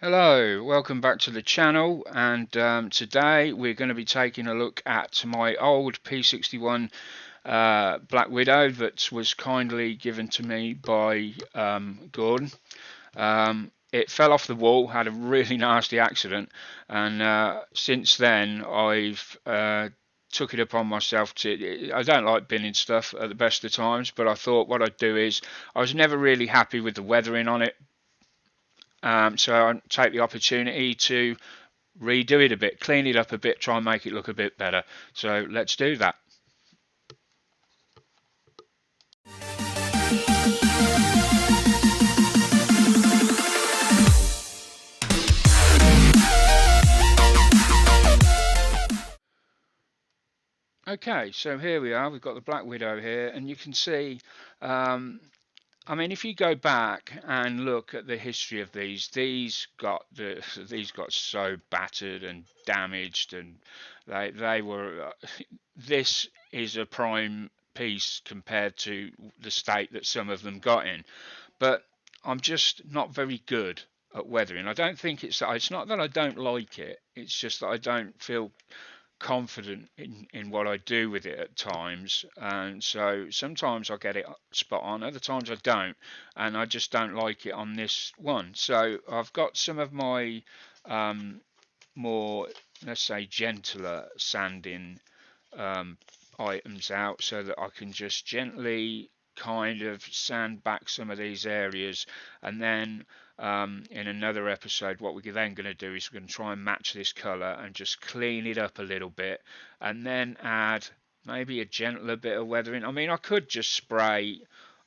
Hello, welcome back to the channel, and today we're going to be taking a look at my old P-61 Black Widow that was kindly given to me by Gordon. It fell off the wall, had a really nasty accident, and since then I've took it upon myself to. I don't like binning stuff at the best of times, but I thought what I'd do is I was never really happy with the weathering on it. So I take the opportunity to redo it a bit, clean it up a bit, try and make it look a bit better. So let's do that. Okay, so here we are. We've got the Black Widow here, and you can see. Um, I mean, if you go back and look at the history of these got so battered and damaged, and they were. This is a prime piece compared to the state that some of them got in. But I'm just not very good at weathering. I don't think it's not that I don't like it. It's just that I don't feel confident in what I do with it at times, and so sometimes I get it spot on, other times I don't, and I just don't like it on this one. So I've got some of my um, more, let's say, gentler sanding um, items out so that I can just gently kind of sand back some of these areas, and then in another episode what we're then going to do is we're going to try and match this colour and just clean it up a little bit, and then add maybe a gentler bit of weathering. I mean, I could just spray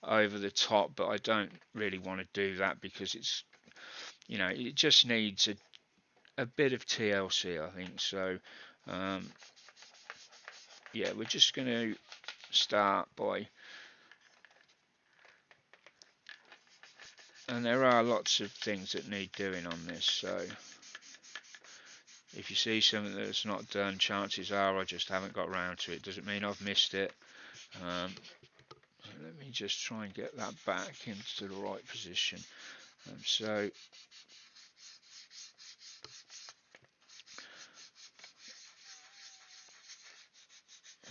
over the top, but I don't really want to do that because it just needs a bit of TLC, I think. So um, yeah, we're just going to start by, and there are lots of things that need doing on this, so if you see something that's not done, chances are I just haven't got round to it. Doesn't mean I've missed it. um, Let me just try and get that back into the right position. So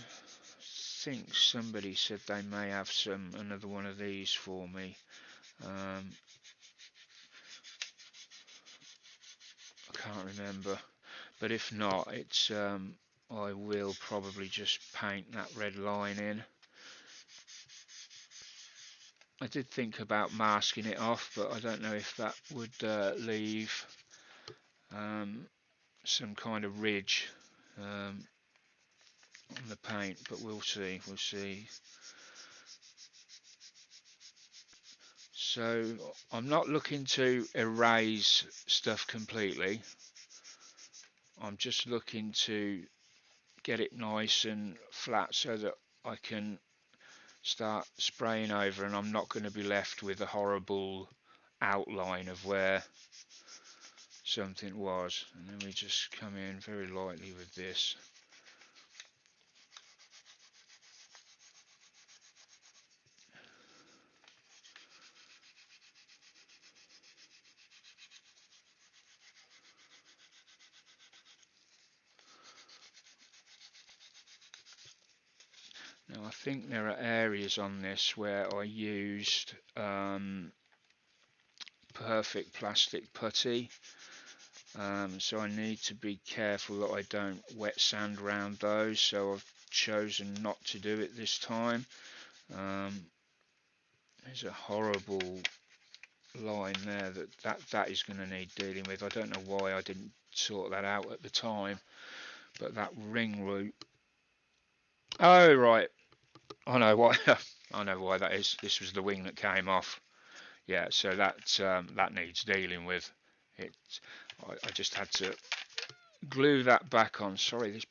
I think somebody said they may have another one of these for me. um, I can't remember, but if not, it's I will probably just paint that red line in. I did think about masking it off, but I don't know if that would leave um, some kind of ridge um, on the paint, but we'll see. We'll see. So I'm not looking to erase stuff completely. I'm just looking to get it nice and flat so that I can start spraying over, and I'm not going to be left with a horrible outline of where something was. And then we just come in very lightly with this. Now I think there are areas on this where I used perfect plastic putty, so I need to be careful that I don't wet sand around those, so I've chosen not to do it this time. There's a horrible line there that is going to need dealing with. I don't know why I didn't sort that out at the time, but that ring route. Oh right, I know why. I know why that is. This was the wing that came off. Yeah, so that needs dealing with. It. I just had to glue that back on. Sorry, this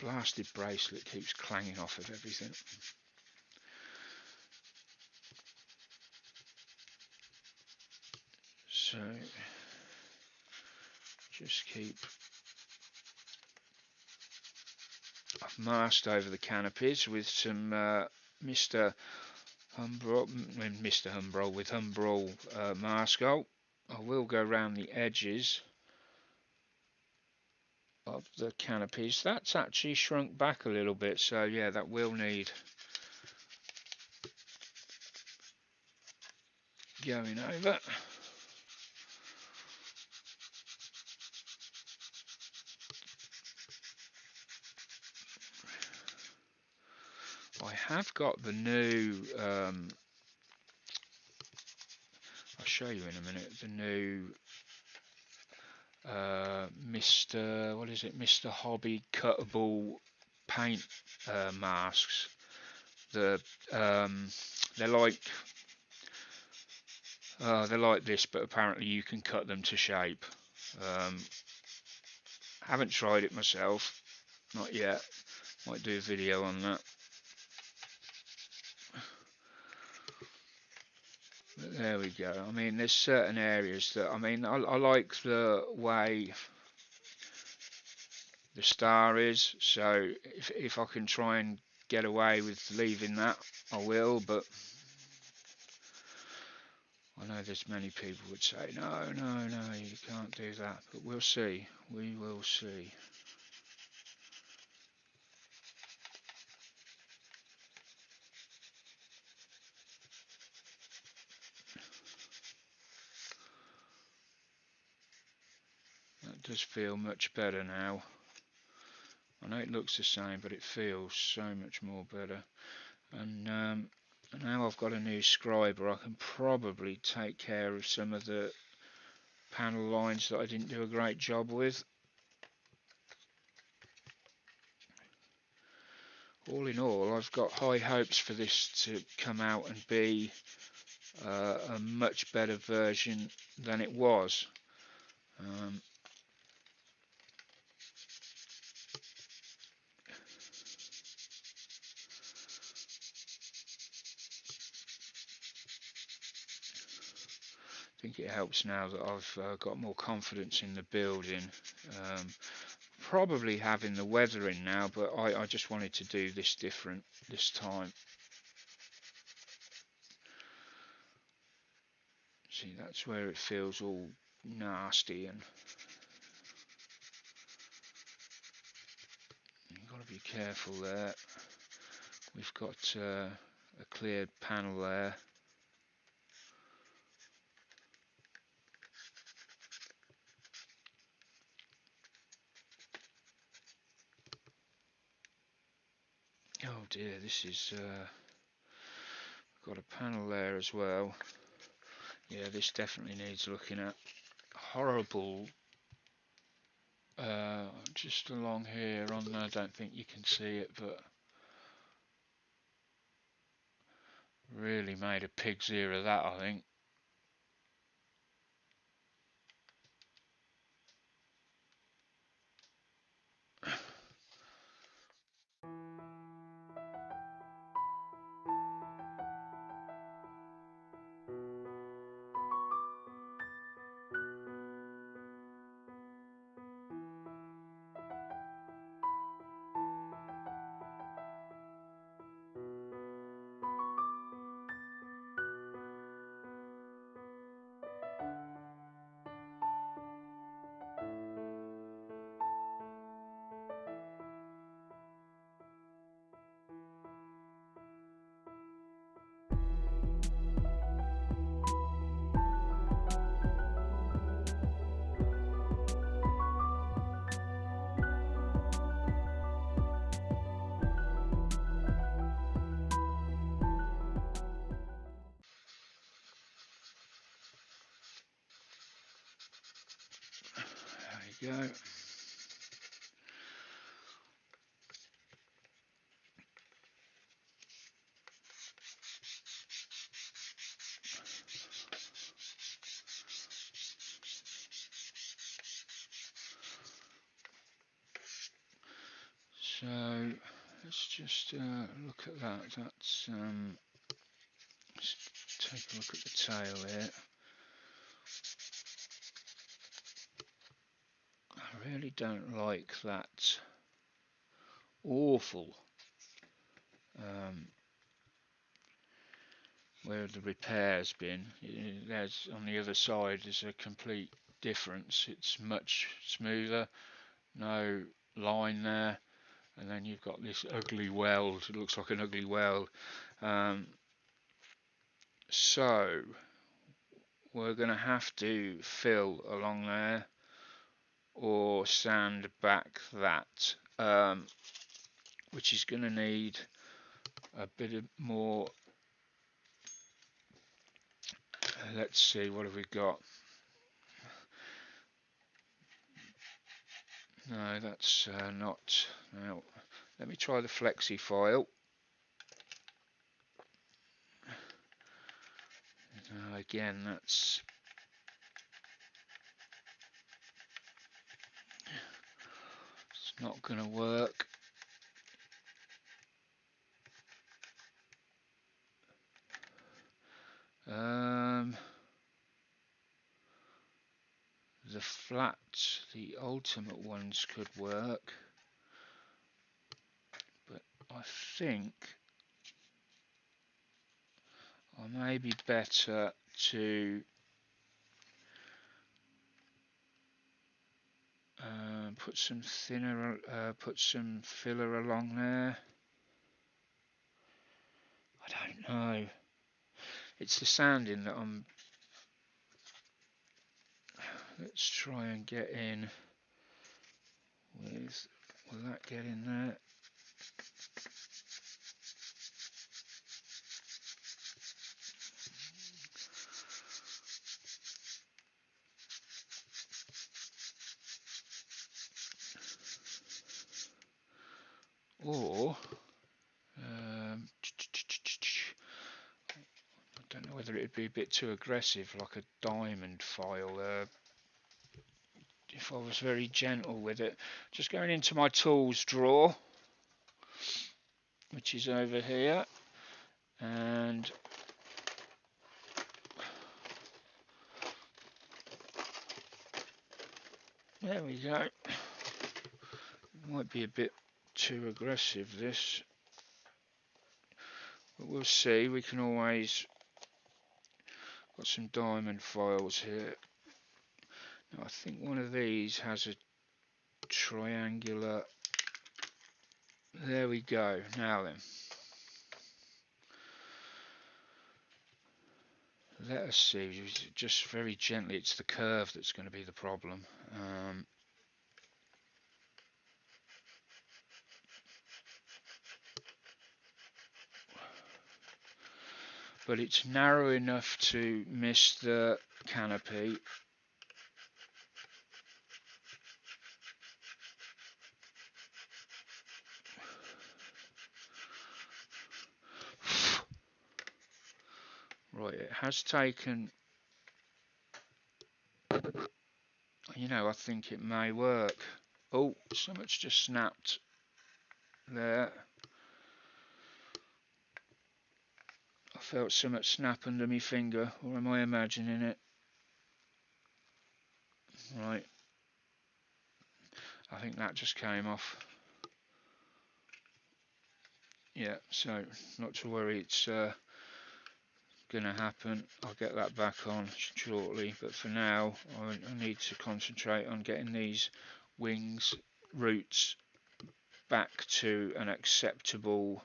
blasted bracelet keeps clanging off of everything. So just keep. I've masked over the canopies with some Mr. Humbrol with Humbrol Mask. I will go around the edges of the canopies. That's actually shrunk back a little bit, so yeah, that will need going over. I have got the new I'll show you in a minute, the new Mr. what is it, Mr. Hobby cuttable paint masks. The they're like they're like this, but apparently you can cut them to shape. Haven't tried it myself, not yet. Might do a video on that. But there we go. I mean, there's certain areas that, I mean, I like the way the star is, so if I can try and get away with leaving that, I will, but I know there's many people would say, no, no, no, you can't do that, but we'll see. We will see. That does feel much better now. I know it looks the same, but it feels so much more better. And now I've got a new scriber, I can probably take care of some of the panel lines that I didn't do a great job with. All in all, I've got high hopes for this to come out and be a much better version than it was. I think it helps now that I've got more confidence in the building. Probably having the weathering now, but I just wanted to do this different this time. See, that's where it feels all nasty, and you've got to be careful there. We've got a cleared panel there. Oh dear, this is got a panel there as well. Yeah, this definitely needs looking at. Horrible. Just along here on, I don't think you can see it, but really made a pig's ear of that, I think. There you go. So let's just look at that. That's let's take a look at the tail here. I really don't like that awful where the repair's been. There's on the other side there's a complete difference. It's much smoother, no line there, and then you've got this ugly weld. It looks like an ugly weld. So we're going to have to fill along there or sand back that, which is going to need a bit of more. Let's see, what have we got? No, that's not. Now, let me try the flexi file. Again, that's it's not going to work. The flat, the ultimate ones could work, but I think I may be better to put some thinner, put some filler along there. I don't know. It's the sanding that I'm. Let's try and get in with. Will that get in there? Or I don't know whether it'd be a bit too aggressive, like a diamond file. If I was very gentle with it. Just going into my tools drawer, which is over here, and there we go. Might be a bit too aggressive, this, but we'll see. We can always. Got some diamond files here. Now I think one of these has a triangular. There we go. Now then, let us see. Just very gently. It's the curve that's going to be the problem. But it's narrow enough to miss the canopy. Right, it has taken. You know, I think it may work. Oh, so much just snapped there. I felt so much snap under my finger, or am I imagining it? Right, I think that just came off. Yeah, so not to worry, it's gonna happen. I'll get that back on shortly, but for now I need to concentrate on getting these wings roots back to an acceptable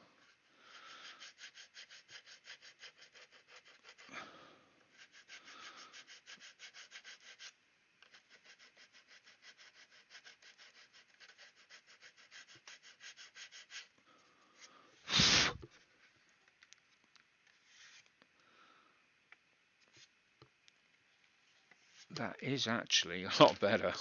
that is actually a lot better.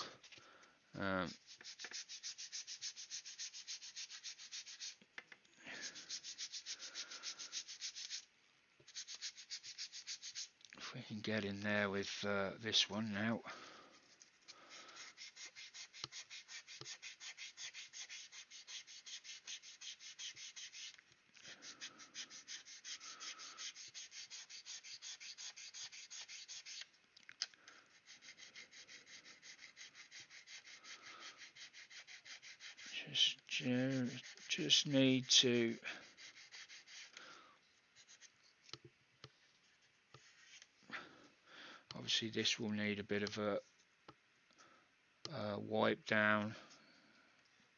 If we can get in there with this one now. Just need to obviously this will need a bit of a wipe down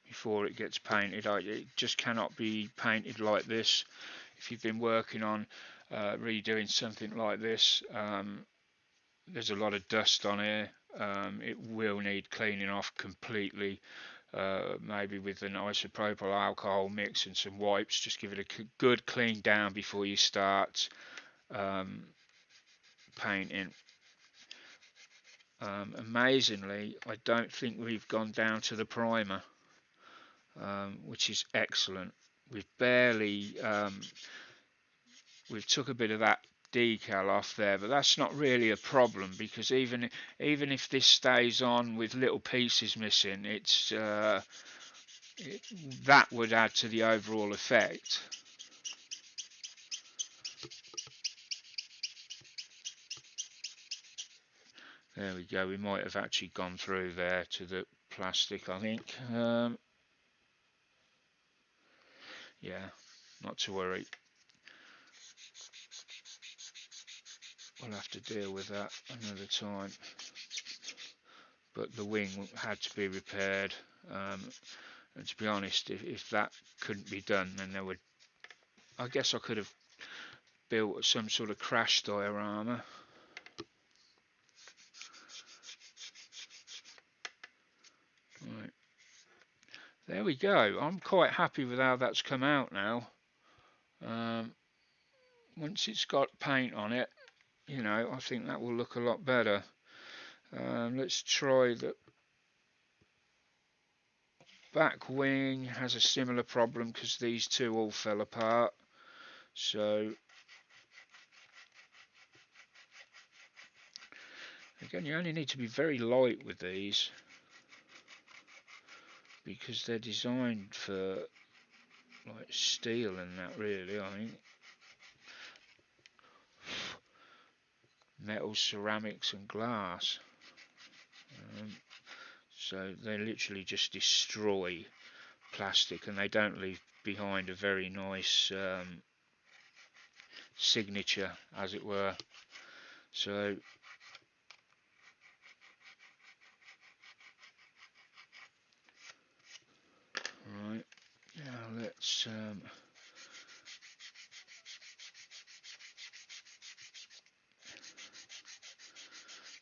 before it gets painted. It just cannot be painted like this. If you've been working on redoing something like this, there's a lot of dust on here. It will need cleaning off completely, maybe with an isopropyl alcohol mix and some wipes. Just give it a good clean down before you start painting. Amazingly, I don't think we've gone down to the primer, which is excellent. We've barely we've took a bit of that decal off there, but that's not really a problem, because even if this stays on with little pieces missing, it's that would add to the overall effect. There we go. We might have actually gone through there to the plastic, I think. Yeah, not to worry. We'll have to deal with that another time. But the wing had to be repaired, and to be honest, if that couldn't be done, then there would, I guess I could have built some sort of crash diorama. Right. There we go. I'm quite happy with how that's come out now. Once it's got paint on it, you know, I think that will look a lot better. Let's try the back wing. Has a similar problem because these two all fell apart. So again, you only need to be very light with these, because they're designed for like steel and that, really, I think. Metal, ceramics and glass. So they literally just destroy plastic, and they don't leave behind a very nice signature, as it were. So right, now let's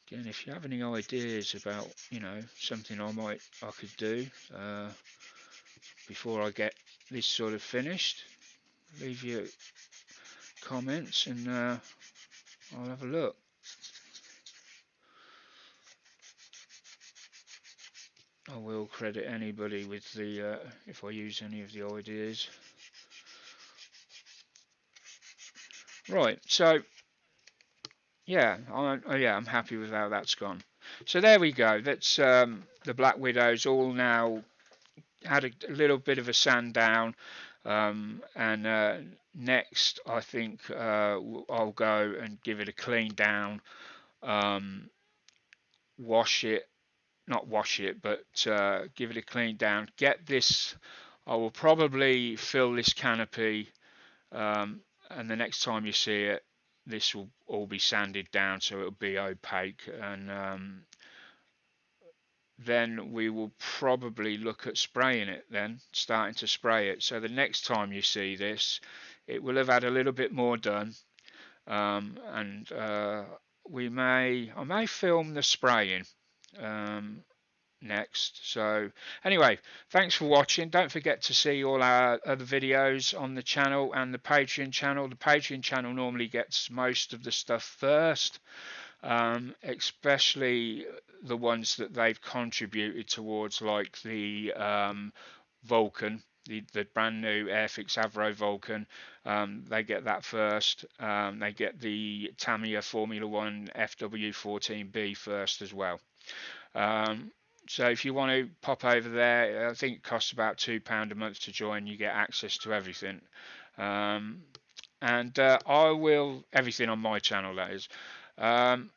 again, if you have any ideas about, you know, something I could do before I get this sort of finished, leave your comments and I'll have a look. I will credit anybody with the if I use any of the ideas. Right, so yeah, I'm happy with how that's gone. So there we go. That's the Black Widows all now had a little bit of a sand down, and next I think I'll go and give it a clean down, wash it, not wash it, but give it a clean down. Get this. I will probably fill this canopy, and the next time you see it, this will all be sanded down, so it'll be opaque, and then we will probably look at spraying it, then starting to spray it. So the next time you see this, it will have had a little bit more done, and I may film the spraying next. So anyway, thanks for watching. Don't forget to see all our other videos on the channel and the Patreon channel. The Patreon channel normally gets most of the stuff first, especially the ones that they've contributed towards, like the Vulcan, the brand new Airfix Avro Vulcan. They get that first. They get the Tamiya Formula 1 FW14B first as well. So if you want to pop over there, I think it costs about £2 a month to join. You get access to everything. And I will, everything on my channel, that is. And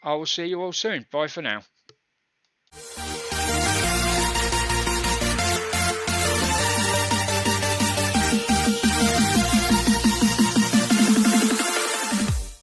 I will see you all soon. Bye for now.